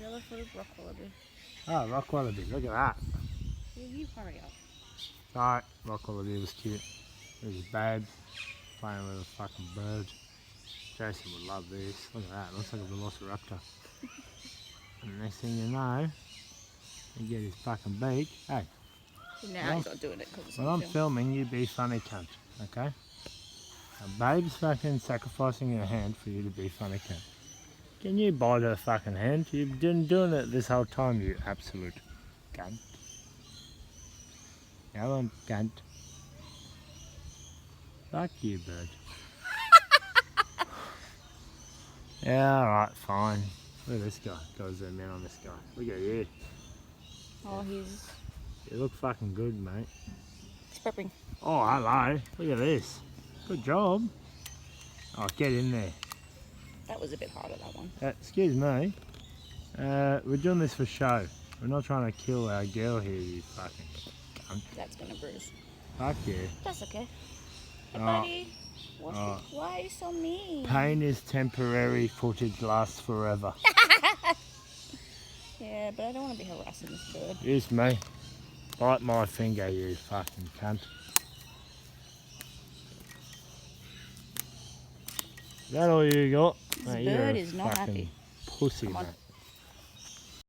Yellow-footed rock wallaby. Oh, rock wallaby, look at that. Yeah, you hurry up. Alright, rock wallaby was cute. There's his babe playing with a fucking bird. Jason would love this. Look at that, looks like a velociraptor. And next thing you know, you get his fucking beak. Hey, Now he's not doing it because it's when on I'm film. filming, you be funny cunt, okay? A babe's fucking sacrificing her hand for you to be funny cunt. Can you bite her fucking hand? You've been doing it this whole time, you absolute cunt. Come on, cunt. Fuck you, bird. Yeah, alright, fine. Look at this guy. Gotta zoom in on this guy. Look at you. Oh, he's You look fucking good, mate. prepping. Oh, hello. Look at this. Good job. Oh, get in there. That was a bit harder, that one. Excuse me. We're doing this for show. We're not trying to kill our girl here, you fucking cunt. That's gonna bruise. Fuck you. That's okay. Hey, Oh. buddy. Why are you so mean? Pain is temporary, footage lasts forever. Yeah, but I don't want to be harassing this bird. Here's me. Bite my finger, you fucking cunt. Is that all you got? This Mate, you're bird a is not fucking happy. pussy, Come on. mate.